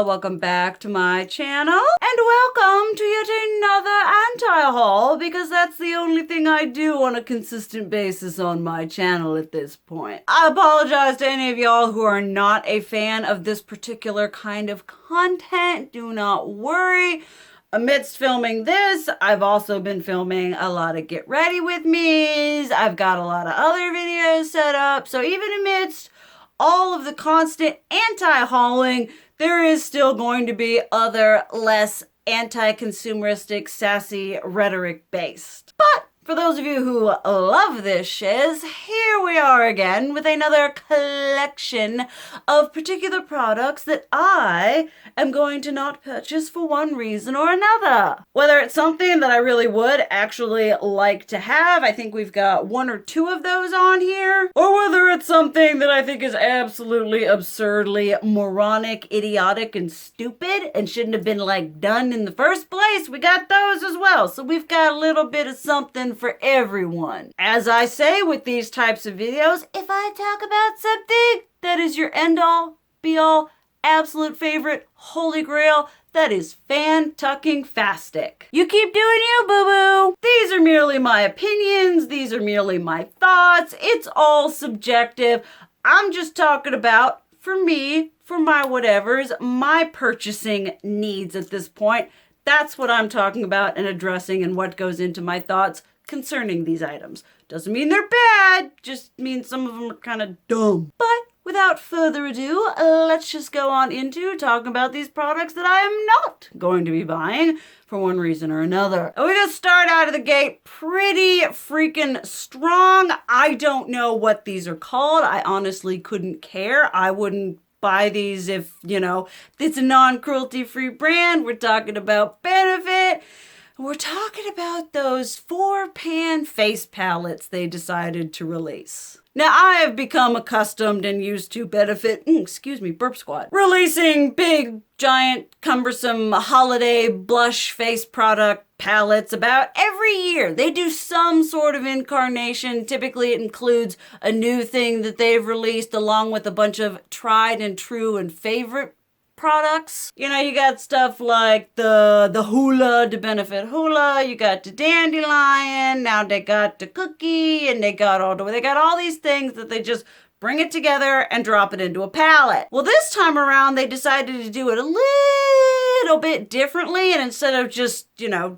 Hello, welcome back to my channel, and welcome to yet another anti-haul, because that's the only thing I do on a consistent basis on my channel at this point. I apologize to any of y'all who are not a fan of this particular kind of content. Do not worry. Amidst filming this, I've also been filming a lot of get ready with me's. I've got a lot of other videos set up, so even amidst all of the constant anti-hauling, there is still going to be other less anti-consumeristic, sassy rhetoric based. But for those of you who love this shiz, here we are again with another collection of particular products that I am going to not purchase for one reason or another. Whether it's something that I really would actually like to have, I think we've got one or two of those on here, or whether it's something that I think is absolutely absurdly moronic, idiotic, and stupid and shouldn't have been like done in the first place, we got those as well. So we've got a little bit of something for everyone. As I say with these types of videos, if I talk about something that is your end-all, be-all, absolute favorite, holy grail, that is fan-tucking-fastic. You keep doing you, boo-boo. These are merely my opinions. These are merely my thoughts. It's all subjective. I'm just talking about, for me, for my whatevers, my purchasing needs at this point. That's what I'm talking about and addressing and what goes into my thoughts concerning these items. Doesn't mean they're bad, just means some of them are kind of dumb. But without further ado, let's just go on into talking about these products that I am not going to be buying for one reason or another. And we're gonna start out of the gate pretty freaking strong. I don't know what these are called. I honestly couldn't care. I wouldn't buy these if, it's a non-cruelty free brand. We're talking about Benefit. We're talking about those 4-pan face palettes they decided to release. Now, I have become accustomed and used to Benefit, burp squad, releasing big, giant, cumbersome holiday blush face product palettes about every year. They do some sort of incarnation. Typically, it includes a new thing that they've released along with a bunch of tried and true and favorite products. You got stuff like the Hoola, the Benefit Hoola, you got the Dandelion, now they got the Cookie, and they got all these things that they just bring it together and drop it into a palette. Well, this time around, they decided to do it a little bit differently, and instead of just,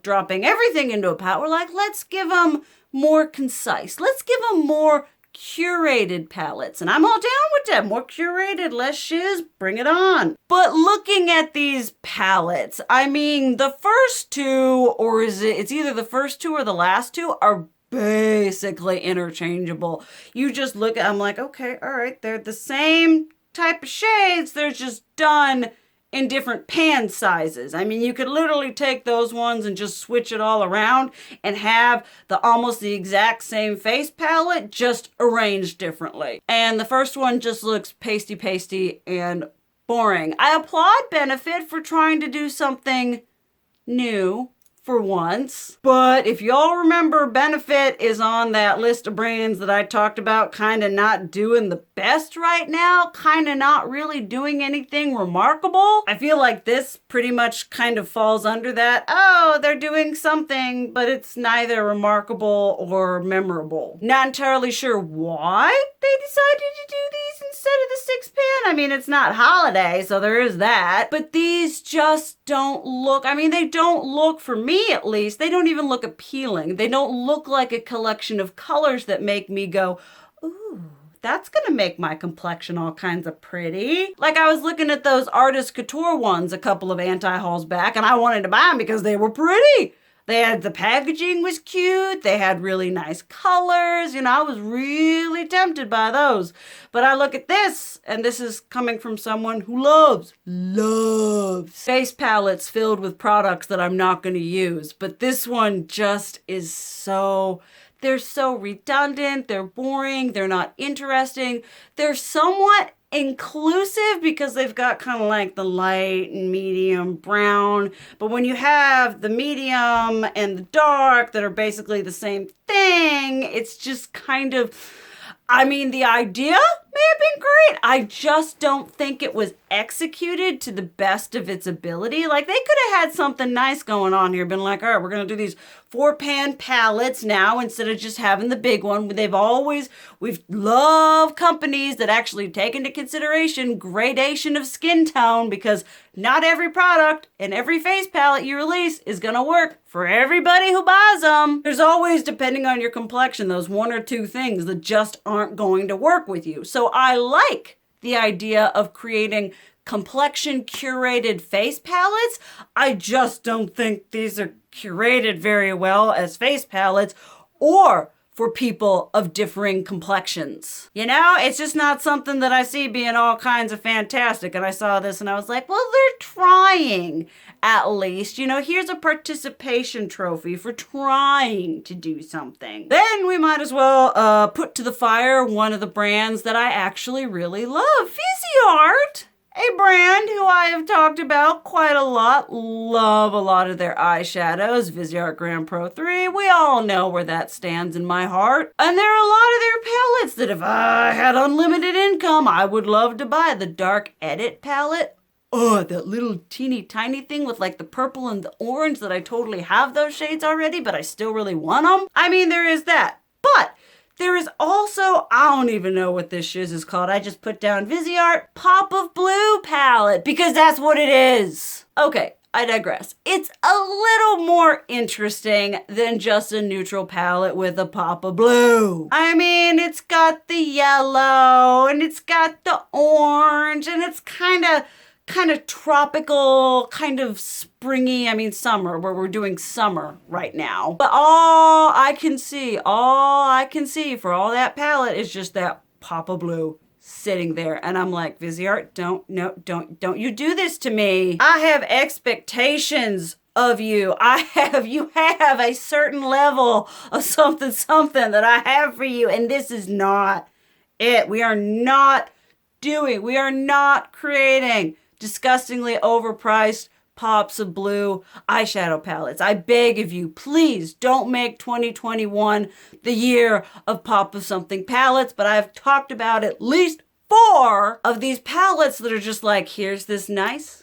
dropping everything into a palette, we're like, let's give them more concise. Let's give them more curated palettes, and I'm all down with that. More curated, less shiz, bring it on. But looking at these palettes, I mean, the first two, or it's either the first two or the last two, are basically interchangeable. You just look at, I'm like, okay, all right, they're the same type of shades, they're just done in different pan sizes. I mean, you could literally take those ones and just switch it all around and have almost the exact same face palette, just arranged differently. And the first one just looks pasty and boring. I applaud Benefit for trying to do something new for once. But if y'all remember, Benefit is on that list of brands that I talked about kind of not doing the best right now, kind of not really doing anything remarkable. I feel like this pretty much kind of falls under that. Oh, they're doing something, but it's neither remarkable or memorable. Not entirely sure why they decided to do these instead of the 6-pan. I mean, it's not holiday, so there is that. But these just don't look, they don't look, for me at least, they don't even look appealing. They don't look like a collection of colors that make me go, ooh, that's gonna make my complexion all kinds of pretty. Like, I was looking at those Artist Couture ones a couple of anti-hauls back, and I wanted to buy them because they were pretty. The packaging was cute. They had really nice colors. I was really tempted by those. But I look at this, and this is coming from someone who loves face palettes filled with products that I'm not going to use. But this one just is they're so redundant. They're boring. They're not interesting. They're somewhat inclusive because they've got kind of like the light and medium brown, but when you have the medium and the dark that are basically the same thing, it's just kind of, the idea may have been great. I just don't think it was executed to the best of its ability. Like, they could have had something nice going on here, been like, all right, we're going to do these 4-pan palettes now instead of just having the big one. We've loved companies that actually take into consideration gradation of skin tone, because not every product and every face palette you release is going to work for everybody who buys them. There's always, depending on your complexion, those 1 or 2 things that just aren't going to work with you. So I like the idea of creating complexion curated face palettes. I just don't think these are curated very well as face palettes or for people of differing complexions. You know, it's just not something that I see being all kinds of fantastic. And I saw this and I was like, well, they're trying at least. You know, here's a participation trophy for trying to do something. Then we might as well put to the fire one of the brands that I actually really love, Fizzy Heart. A brand who I have talked about quite a lot. Love a lot of their eyeshadows. Fizzy Heart Grand Pro 3. We all know where that stands in my heart. And there are a lot of their palettes that if I had unlimited income, I would love to buy. The Dark Edit palette. Oh, that little teeny tiny thing with like the purple and the orange that I totally have those shades already, but I still really want them. I mean, there is that. But there is also, I don't even know what this shiz is called. I just put down Fizzy Heart Pop of Blue palette because that's what it is. Okay, I digress. It's a little more interesting than just a neutral palette with a pop of blue. I mean, it's got the yellow and it's got the orange and it's kind of tropical, kind of springy. I mean, summer, where we're doing summer right now. But all I can see for all that palette is just that pop of blue sitting there. And I'm like, Fizzy Heart, don't you do this to me. I have expectations of you. You have a certain level of something that I have for you. And this is not it. We are not creating disgustingly overpriced pops of blue eyeshadow palettes. I beg of you, please don't make 2021 the year of pop of something palettes, but I've talked about at least 4 of these palettes that are just like, here's this nice,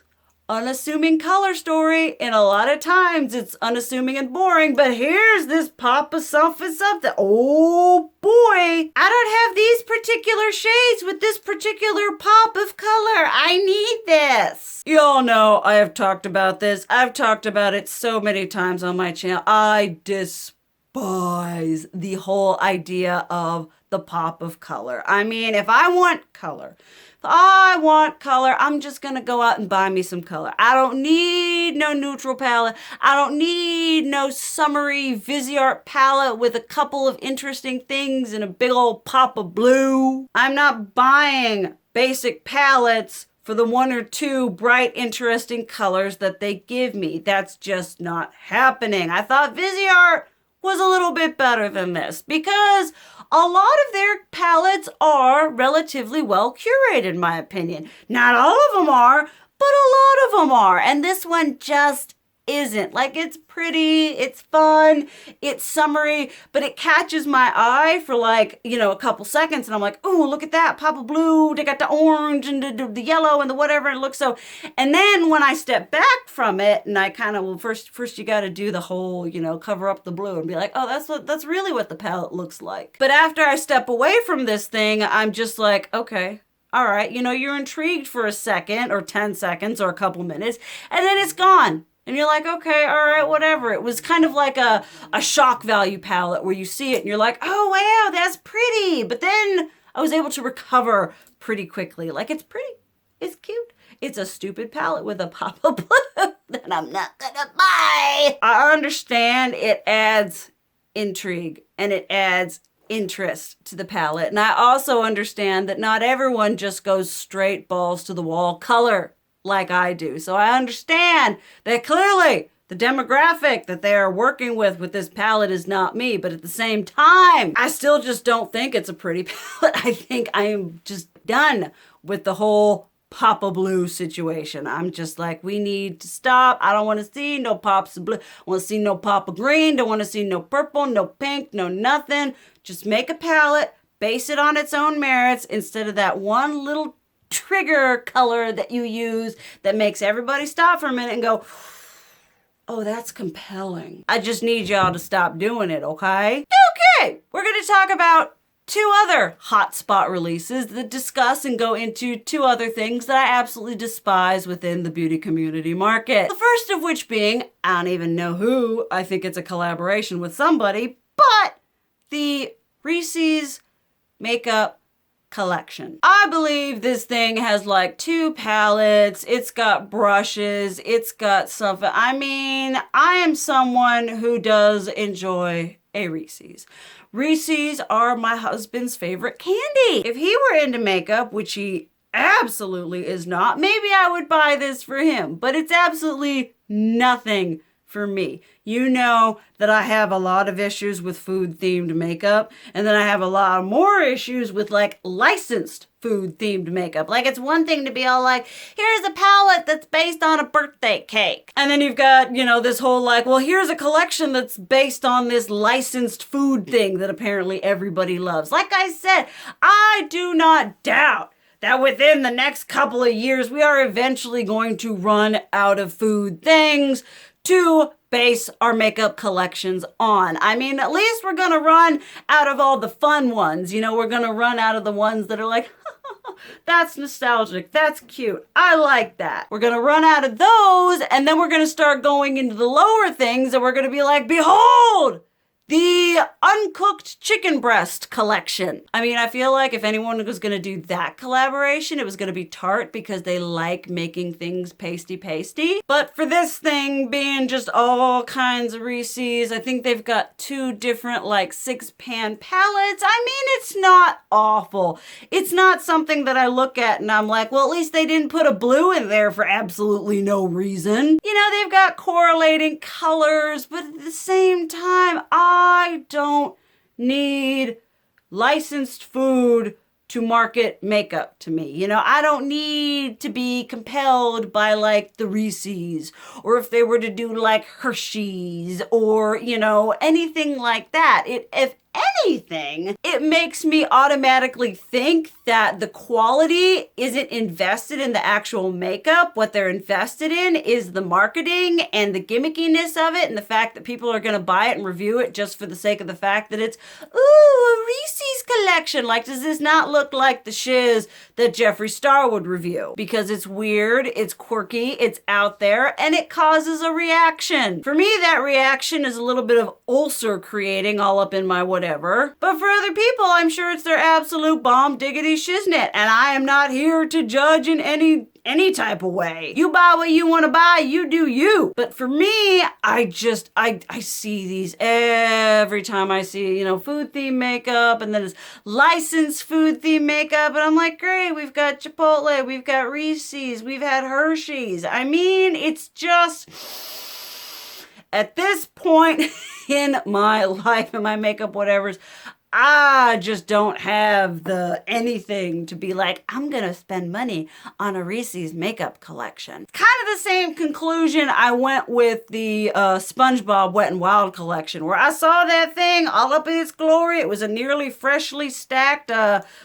unassuming color story, and a lot of times it's unassuming and boring, but here's this pop of something. Oh boy, I don't have these particular shades with this particular pop of color. I need this. You all know I have talked about this. I've talked about it so many times on my channel. I despise the whole idea of the pop of color. I mean, if I want color, I'm just gonna go out and buy me some color. I don't need no neutral palette. I don't need no summery Fizzy Heart palette with a couple of interesting things and a big old pop of blue. I'm not buying basic palettes for the 1 or 2 bright, interesting colors that they give me. That's just not happening. I thought Fizzy Heart was a little bit better than this because a lot of their palettes are relatively well curated, in my opinion. Not all of them are, but a lot of them are. And this one just isn't. Like, it's pretty, it's fun, it's summery, but it catches my eye for like, you know, a couple seconds. And I'm like, ooh, look at that, pop of blue. They got the orange and the yellow and the whatever. And it looks so. And then when I step back from it and I kind of, well, first you got to do the whole, you know, cover up the blue and be like, oh, that's really what the palette looks like. But after I step away from this thing, I'm just like, okay. All right, you know, you're intrigued for a second or 10 seconds or a couple minutes, and then it's gone. And you're like, okay, all right, whatever. It was kind of like a shock value palette where you see it and you're like, oh, wow, that's pretty. But then I was able to recover pretty quickly. Like, it's pretty, it's cute. It's a stupid palette with a pop of blue that I'm not gonna buy. I understand it adds intrigue and it adds interest to the palette. And I also understand that not everyone just goes straight balls to the wall color like I do. So I understand that clearly the demographic that they are working with this palette is not me. But at the same time, I still just don't think it's a pretty palette. I think I am just done with the whole pop of blue situation. I'm just like, we need to stop. I don't want to see no pops of blue. I want to see no pop of green. Don't want to see no purple, no pink, no nothing. Just make a palette, base it on its own merits instead of that one little trigger color that you use that makes everybody stop for a minute and go, oh, that's compelling. I just need y'all to stop doing it, okay? Okay, we're gonna talk about two other hotspot releases that discuss and go into two other things that I absolutely despise within the beauty community market. The first of which being, I don't even know who, I think it's a collaboration with somebody, but the Reeses Makeup collection. I believe this thing has like 2 palettes, it's got brushes, it's got something. I mean, I am someone who does enjoy a Reese's. Reese's are my husband's favorite candy. If he were into makeup, which he absolutely is not, maybe I would buy this for him, but it's absolutely nothing for me. You know that I have a lot of issues with food-themed makeup, and then I have a lot more issues with like licensed food-themed makeup. Like, it's one thing to be all like, here's a palette that's based on a birthday cake. And then you've got, you know, this whole like, well, here's a collection that's based on this licensed food thing that apparently everybody loves. Like I said, I do not doubt that within the next couple of years, we are eventually going to run out of food things to base our makeup collections on. I mean, at least we're gonna run out of all the fun ones. You know, we're gonna run out of the ones that are like, that's nostalgic, that's cute, I like that. We're gonna run out of those, and then we're gonna start going into the lower things, and we're gonna be like, behold! The uncooked chicken breast collection. I mean, I feel like if anyone was gonna do that collaboration, it was gonna be Tarte because they like making things pasty. But for this thing being just all kinds of Reese's, I think they've got 2 different like 6-pan palettes. I mean, it's not awful. It's not something that I look at and I'm like, well, at least they didn't put a blue in there for absolutely no reason. You know, they've got correlating colors, but at the same time, I don't need licensed food to market makeup to me. You know, I don't need to be compelled by like the Reese's, or if they were to do like Hershey's or, you know, anything like that. If anything, it makes me automatically think that the quality isn't invested in the actual makeup. What they're invested in is the marketing and the gimmickiness of it and the fact that people are going to buy it and review it just for the sake of the fact that it's, ooh, a Reese's collection. Like, does this not look like the shiz that Jeffree Star would review? Because it's weird, it's quirky, it's out there, and it causes a reaction. For me, that reaction is a little bit of ulcer creating all up in my whatever. But for other people, I'm sure it's their absolute bomb diggity shiznit, and I am not here to judge in any type of way. You buy what you want to buy, you do you. But for me, I see these every time I see, you know, food themed makeup, and then it's licensed food themed makeup, and I'm like, great, we've got Chipotle, we've got Reese's, we've had Hershey's. I mean, it's just, at this point in my life and my makeup whatevers, I just don't have the anything to be like, I'm gonna spend money on a Reese's makeup collection. Kind of the same conclusion I went with the SpongeBob Wet n Wild collection, where I saw that thing all up in its glory. It was a nearly freshly stacked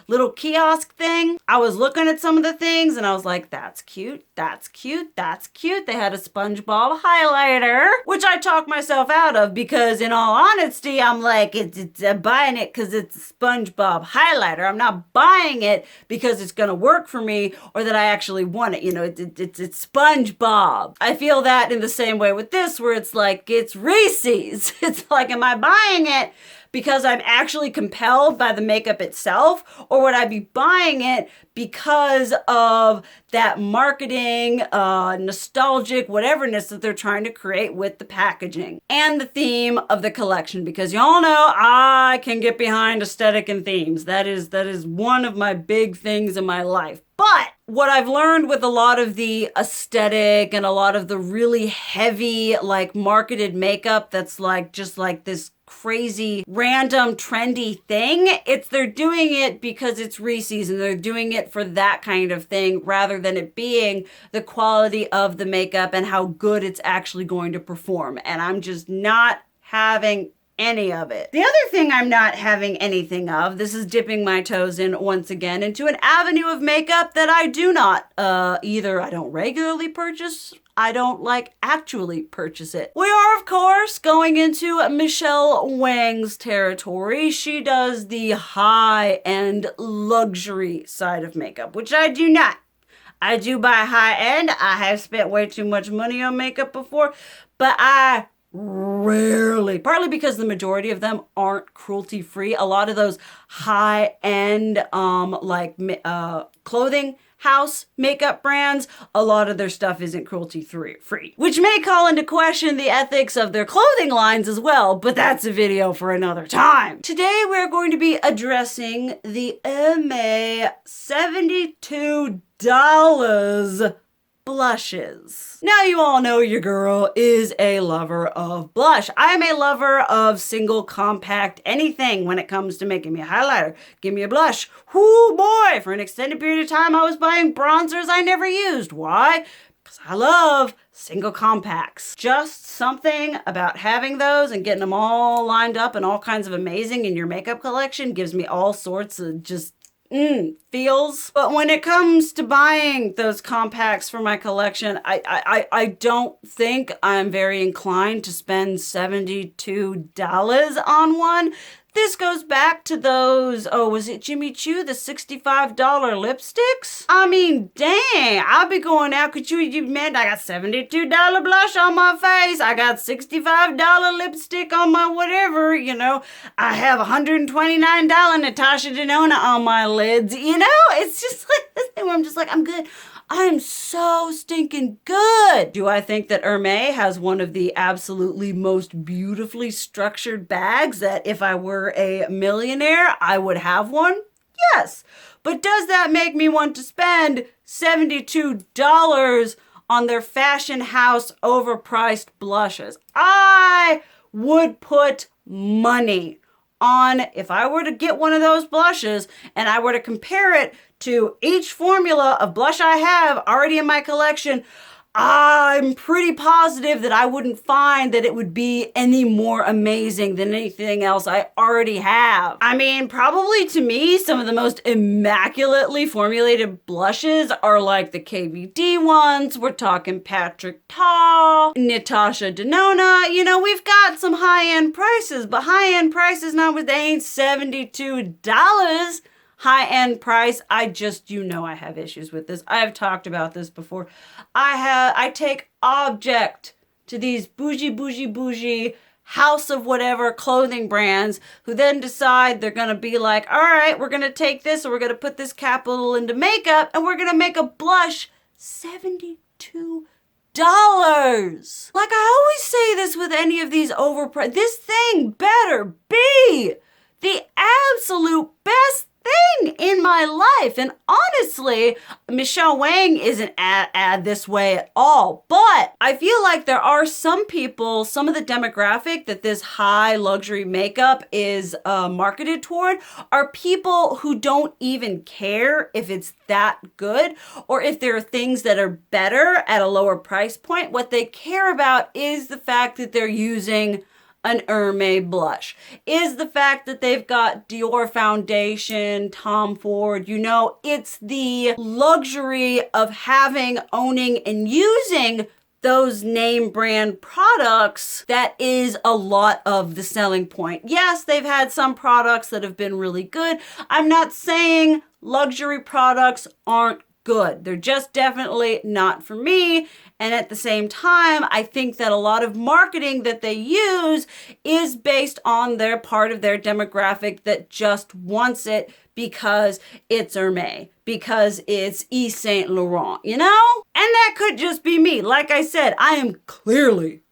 little kiosk thing. I was looking at some of the things and I was like, that's cute, that's cute, that's cute. They had a SpongeBob highlighter, which I talked myself out of because in all honesty, I'm like, I'm buying it because it's a SpongeBob highlighter. I'm not buying it because it's gonna work for me or that I actually want it. You know, it's SpongeBob. I feel that in the same way with this, where it's like, it's Reese's. It's like, am I buying it because I'm actually compelled by the makeup itself, or would I be buying it because of that marketing, nostalgic whateverness that they're trying to create with the packaging and the theme of the collection? Because y'all know I can get behind aesthetic and themes. That is one of my big things in my life. But what I've learned with a lot of the aesthetic and a lot of the really heavy, like marketed makeup that's like just like this crazy, random, trendy thing, they're doing it because it's Reese's and they're doing it for that kind of thing rather than it being the quality of the makeup and how good it's actually going to perform. And I'm just not having any of it. The other thing I'm not having anything of, this is dipping my toes in once again into an avenue of makeup that I do not, either I don't regularly purchase, I don't like actually purchase it. We are, of course, going into Michelle Wang's territory. She does the high-end luxury side of makeup, which I do not. I do buy high-end. I have spent way too much money on makeup before, but I rarely, partly because the majority of them aren't cruelty-free. A lot of those high-end, clothing house makeup brands, a lot of their stuff isn't cruelty-free, which may call into question the ethics of their clothing lines as well, but that's a video for another time. Today, we're going to be addressing the Hermès $72 blushes. Now you all know your girl is a lover of blush. I'm a lover of single compact anything when it comes to making me a highlighter. Give me a blush. Whoo boy, for an extended period of time I was buying bronzers I never used. Why? Because I love single compacts. Just something about having those and getting them all lined up and all kinds of amazing in your makeup collection gives me all sorts of just feels. But when it comes to buying those compacts for my collection, I don't think I'm very inclined to spend $72 on one. This goes back to those, oh, was it Jimmy Choo, the $65 lipsticks? I mean, dang, I'll be going out, could you man, I got $72 blush on my face, I got $65 lipstick on my whatever, you know, I have $129 Natasha Denona on my lids, you know, it's just like this thing where I'm just like, I'm good. I am so stinking good. Do I think that Hermès has one of the absolutely most beautifully structured bags that if I were a millionaire, I would have one? Yes. But does that make me want to spend $72 on their fashion house overpriced blushes? I would put money on, if I were to get one of those blushes and I were to compare it to each formula of blush I have already in my collection, I'm pretty positive that I wouldn't find that it would be any more amazing than anything else I already have. I mean, probably to me, some of the most immaculately formulated blushes are like the KVD ones. We're talking Patrick Ta, Natasha Denona. You know, we've got some high-end prices, but high-end prices now, they ain't $72. High-end price, I have issues with this. I have talked about this before. I take object to these bougie house of whatever clothing brands who then decide they're gonna be like, all right, we're gonna take this and we're gonna put this capital into makeup and we're gonna make a blush $72. Like I always say this with any of these overpriced, this thing better be the absolute best thing in my life. And honestly, Michelle Wang isn't this way at all, but I feel like there are some people, some of the demographic that this high luxury makeup is marketed toward are people who don't even care if it's that good or if there are things that are better at a lower price point. What they care about is the fact that they're using an Hermès blush, is the fact that they've got Dior foundation, Tom Ford, you know, it's the luxury of having, owning, and using those name brand products that is a lot of the selling point. Yes, they've had some products that have been really good. I'm not saying luxury products aren't good. They're just definitely not for me. And at the same time, I think that a lot of marketing that they use is based on their part of their demographic that just wants it because it's Hermès, because it's Yves Saint Laurent, you know? And that could just be me. Like I said, I am clearly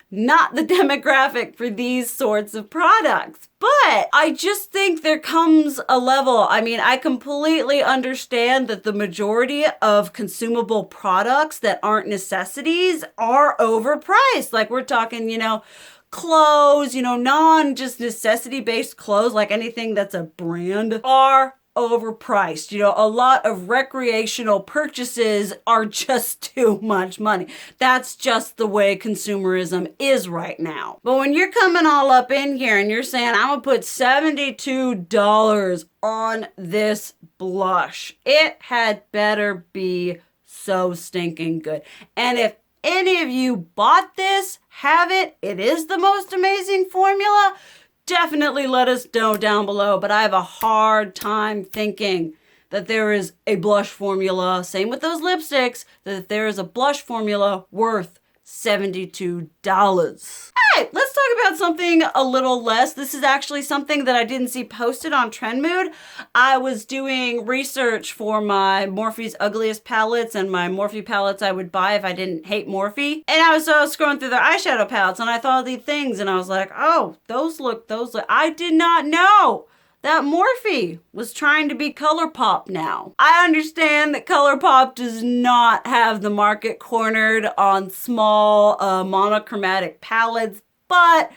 not the demographic for these sorts of products. But I just think there comes a level, I mean, I completely understand that the majority of consumable products that aren't necessities are overpriced. Like we're talking, you know, clothes, you know, just necessity-based clothes, like anything that's a brand, are overpriced. You know, a lot of recreational purchases are just too much money. That's just the way consumerism is right now. But when you're coming all up in here and you're saying, I'm gonna put $72 on this blush, it had better be so stinking good. And if any of you bought this, have it, it is the most amazing formula, definitely let us know down below. But I have a hard time thinking that there is a blush formula, same with those lipsticks, that there is a blush formula worth $72. All right, let's talk about something a little less. This is actually something that I didn't see posted on Trend Mood. I was doing research for my Morphe's Ugliest palettes and my Morphe palettes I would buy if I didn't hate Morphe. And I was scrolling through their eyeshadow palettes and I thought of these things and I was like, oh, those look. I did not know that Morphe was trying to be Colourpop now. I understand that Colourpop does not have the market cornered on small monochromatic palettes, but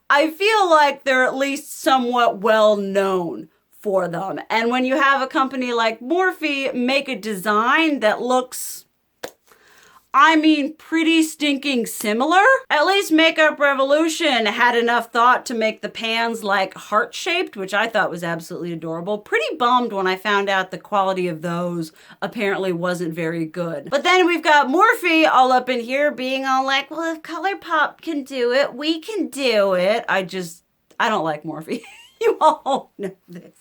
I feel like they're at least somewhat well known for them. And when you have a company like Morphe make a design that looks, I mean, pretty stinking similar. At least Makeup Revolution had enough thought to make the pans like heart-shaped, which I thought was absolutely adorable. Pretty bummed when I found out the quality of those apparently wasn't very good. But then we've got Morphe all up in here being all like, well, if Colourpop can do it, we can do it. I don't like Morphe. You all know this.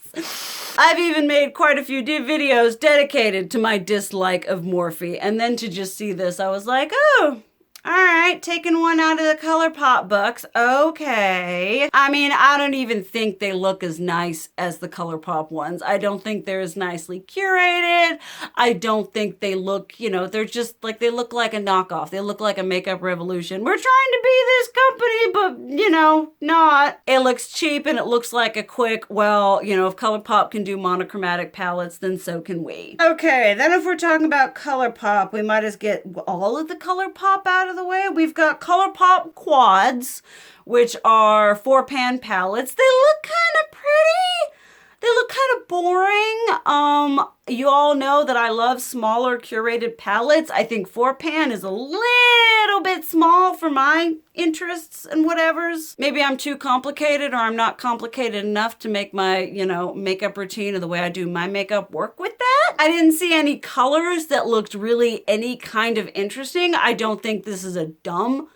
I've even made quite a few videos dedicated to my dislike of Morphe, and then to just see this, I was like, oh, all right, taking one out of the Colourpop books, okay. I mean, I don't even think they look as nice as the Colourpop ones. I don't think they're as nicely curated. I don't think they look, you know, they're just like, they look like a knockoff. They look like a Makeup Revolution. We're trying to be this company, but, you know, not. It looks cheap and it looks like a quick, well, you know, if Colourpop can do monochromatic palettes, then so can we. Okay, then if we're talking about Colourpop, we might as get all of the Colourpop out of the way. We've got Colourpop Quads, which are 4-pan palettes. They look kind of pretty. They look kind of boring. You all know that I love smaller curated palettes. I think 4-pan is a little bit small for my interests and whatevers. Maybe I'm too complicated or I'm not complicated enough to make my, you know, makeup routine or the way I do my makeup work with that. I didn't see any colors that looked really any kind of interesting. I don't think this is a dumb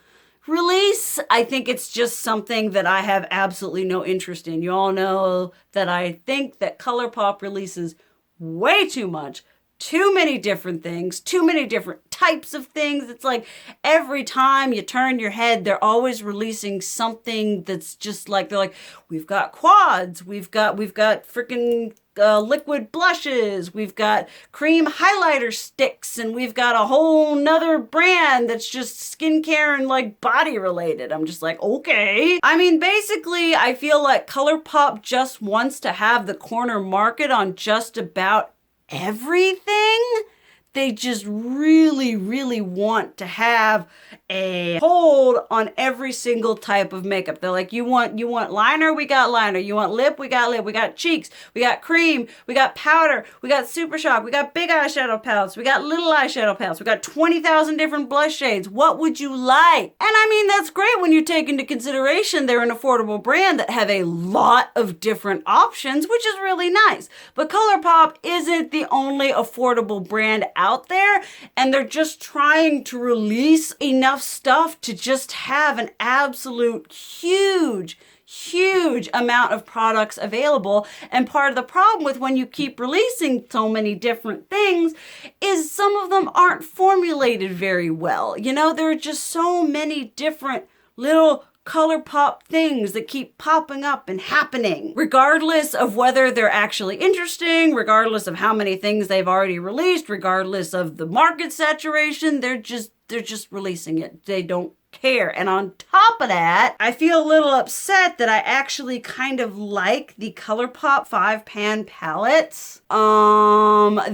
release. I think it's just something that I have absolutely no interest in. You all know that I think that Colourpop releases way too much, too many different things, too many different types of things. It's like every time you turn your head, they're always releasing something that's just like, they're like, we've got quads, we've got freaking liquid blushes, we've got cream highlighter sticks, and we've got a whole nother brand that's just skincare and like body related. I'm just like, okay. I mean, basically, I feel like Colourpop just wants to have the corner market on just about everything. They just really, really want to have a hold on every single type of makeup. They're like, you want liner? We got liner. You want lip? We got lip. We got cheeks. We got cream. We got powder. We got Super Shock. We got big eyeshadow palettes. We got little eyeshadow palettes. We got 20,000 different blush shades. What would you like? And I mean, that's great when you take into consideration they're an affordable brand that have a lot of different options, which is really nice. But Colourpop isn't the only affordable brand out there, and they're just trying to release enough stuff to just have an absolute huge amount of products available. And part of the problem with when you keep releasing so many different things is some of them aren't formulated very well. You know, there are just so many different little Colourpop things that keep popping up and happening, regardless of whether they're actually interesting, regardless of how many things they've already released, regardless of the market saturation. They're just releasing it. They don't care. And on top of that, I feel a little upset that I actually kind of like the Colourpop 5-pan palettes.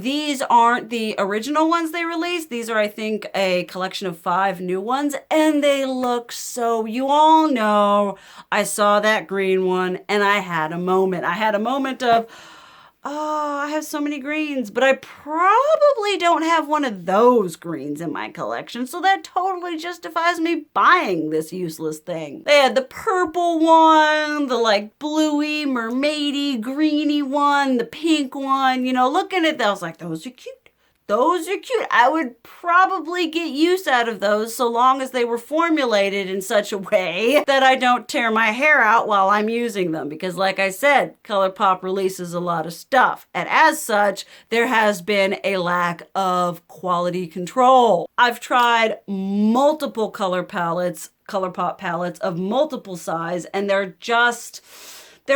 These aren't the original ones they released. These are, I think, a collection of 5 new ones, and they look so, you all know, I saw that green one and I had a moment. I had a moment of, Oh, I have so many greens, but I probably don't have one of those greens in my collection, so that totally justifies me buying this useless thing. They had the purple one, the like bluey, mermaidy, greeny one, the pink one. You know, looking at those, I was like, those are cute. Those are cute. I would probably get use out of those so long as they were formulated in such a way that I don't tear my hair out while I'm using them. Because like I said, Colourpop releases a lot of stuff. And as such, there has been a lack of quality control. I've tried multiple Colourpop palettes of multiple size, and they're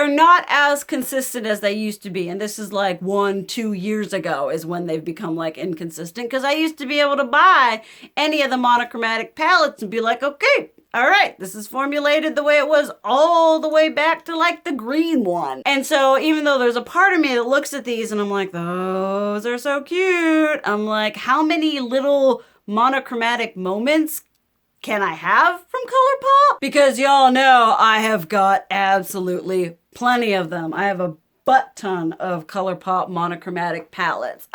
not as consistent as they used to be. And this is like 1-2 years ago is when they've become like inconsistent. Because I used to be able to buy any of the monochromatic palettes and be like, okay, all right, this is formulated the way it was all the way back to like the green one. And so even though there's a part of me that looks at these and I'm like, those are so cute. I'm like, how many little monochromatic moments can I have from Colourpop? Because y'all know I have got absolutely plenty of them. I have a butt ton of Colourpop monochromatic palettes.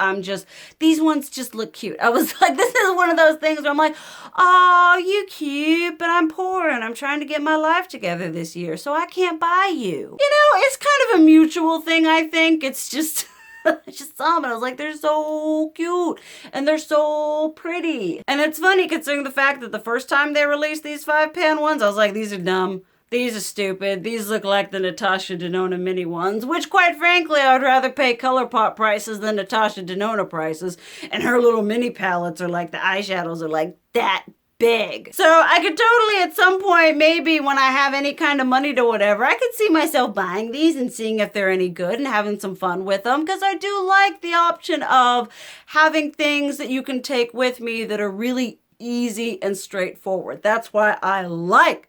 These ones just look cute. I was like, this is one of those things where I'm like, oh, you cute, but I'm poor and I'm trying to get my life together this year, so I can't buy you. You know, it's kind of a mutual thing, I think. It's just... I just saw them and I was like, they're so cute and they're so pretty. And it's funny considering the fact that the first time they released these 5-pan ones, I was like, these are dumb. These are stupid. These look like the Natasha Denona mini ones, which quite frankly, I would rather pay Colourpop prices than Natasha Denona prices. And her little mini palettes are like, the eyeshadows are like that big. So I could totally at some point, maybe when I have any kind of money to whatever, I could see myself buying these and seeing if they're any good and having some fun with them, because I do like the option of having things that you can take with me that are really easy and straightforward. That's why I like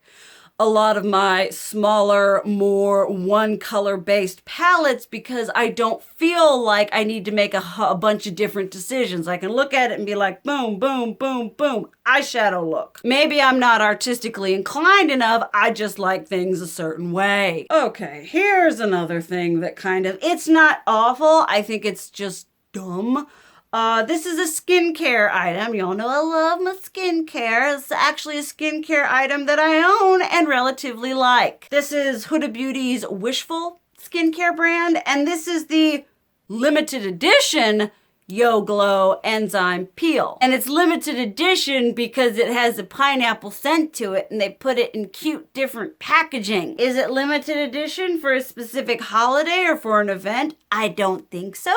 a lot of my smaller, more one color based palettes, because I don't feel like I need to make a bunch of different decisions. I can look at it and be like, boom, boom, boom, boom, eyeshadow look. Maybe I'm not artistically inclined enough. I just like things a certain way. Okay, here's another thing that it's not awful. I think it's just dumb. This is a skincare item. Y'all know I love my skincare. It's actually a skincare item that I own and relatively like. This is Huda Beauty's Wishful Skincare brand, and this is the limited edition Yo Glow Enzyme Peel. And it's limited edition because it has a pineapple scent to it and they put it in cute different packaging. Is it limited edition for a specific holiday or for an event? I don't think so.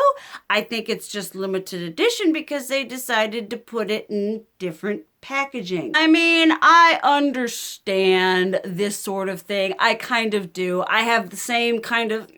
I think it's just limited edition because they decided to put it in different packaging. I mean, I understand this sort of thing. I kind of do. I have the same kind of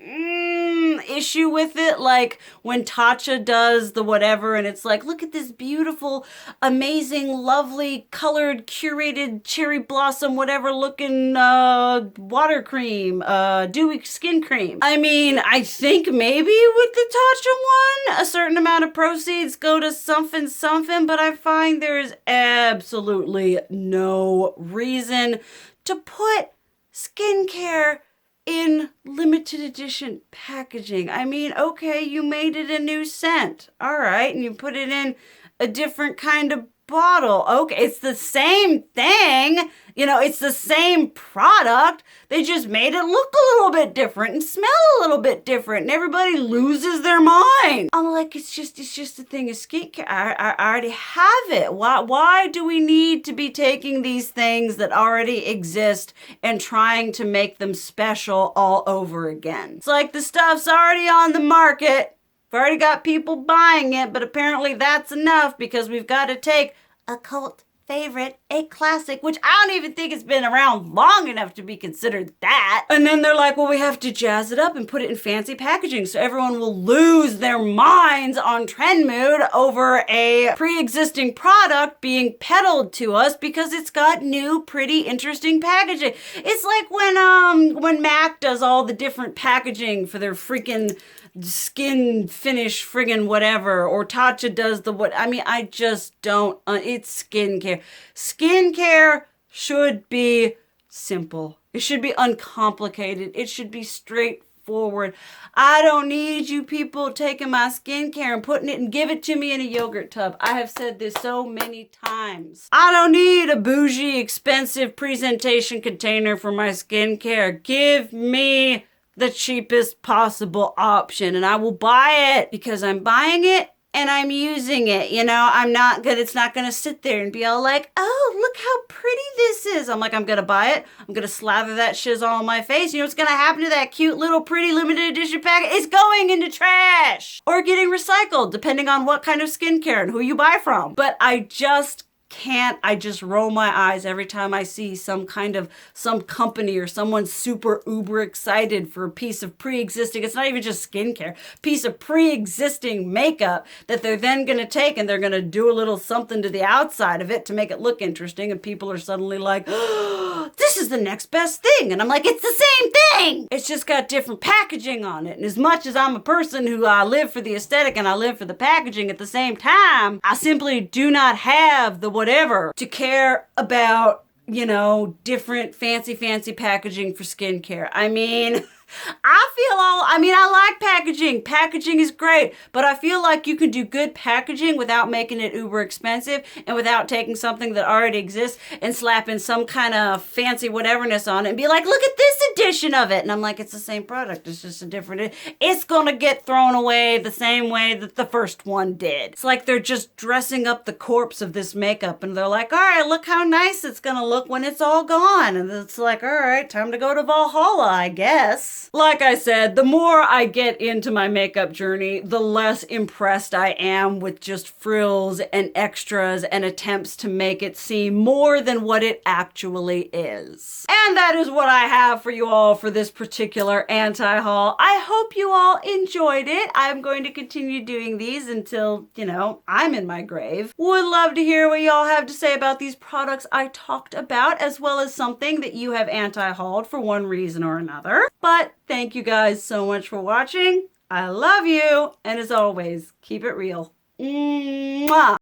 issue with it, like when Tatcha does the whatever and it's like, look at this beautiful, amazing, lovely, colored, curated cherry blossom, whatever looking water cream, dewy skin cream. I mean, I think maybe with the Tatcha one, a certain amount of proceeds go to something, but I find there's absolutely no reason to put skincare in limited edition packaging. I mean, okay, you made it a new scent. All right, and you put it in a different kind of bottle. Okay, it's the same thing. You know, it's the same product. They just made it look a little bit different and smell a little bit different, and everybody loses their mind. I'm like, it's just a thing of skincare. I already have it. Why do we need to be taking these things that already exist and trying to make them special all over again? It's like the stuff's already on the market. We've already got people buying it, but apparently that's enough because we've got to take a cult favorite, a classic, which I don't even think it's been around long enough to be considered that. And then they're like, well, we have to jazz it up and put it in fancy packaging so everyone will lose their minds on trend mood over a pre-existing product being peddled to us because it's got new, pretty, interesting packaging. It's like when MAC does all the different packaging for their freaking skin finish friggin' whatever, or Tatcha does the what. I mean, I just don't, it's skincare. Skincare should be simple. It should be uncomplicated. It should be straightforward. straightforward. I don't need you people taking my skincare and putting it and give it to me in a yogurt tub. I have said this so many times. I don't need a bougie, expensive presentation container for my skincare. Give me the cheapest possible option and I will buy it because I'm buying it and I'm using it. You know, it's not gonna sit there and be all like, oh, look how pretty this is. I'm like, I'm gonna buy it. I'm gonna slather that shizzle on my face. You know what's gonna happen to that cute little pretty limited edition packet? It's going into trash or getting recycled, depending on what kind of skincare and who you buy from. But I just roll my eyes every time I see some company or someone super uber excited for a piece of pre-existing, it's not even just skincare, piece of pre-existing makeup that they're then going to take and they're going to do a little something to the outside of it to make it look interesting, and people are suddenly like, oh, this is the next best thing. And I'm like, it's the same thing. It's just got different packaging on it. And as much as I'm a person who I live for the aesthetic and I live for the packaging at the same time, I simply do not have the whatever to care about, you know, different fancy packaging for skincare. I mean, I like packaging. Packaging is great, but I feel like you can do good packaging without making it uber expensive and without taking something that already exists and slapping some kind of fancy whateverness on it and be like, look at this edition of it. And I'm like, it's the same product. It's just a different, it's going to get thrown away the same way that the first one did. It's like they're just dressing up the corpse of this makeup and they're like, all right, look how nice it's going to look when it's all gone. And it's like, all right, time to go to Valhalla, I guess. Like I said, the more I get into my makeup journey, the less impressed I am with just frills and extras and attempts to make it seem more than what it actually is. And that is what I have for you all for this particular anti-haul. I hope you all enjoyed it. I'm going to continue doing these until, you know, I'm in my grave. Would love to hear what y'all have to say about these products I talked about, as well as something that you have anti-hauled for one reason or another. But thank you guys so much for watching. I love you. And as always, keep it real. Mwah!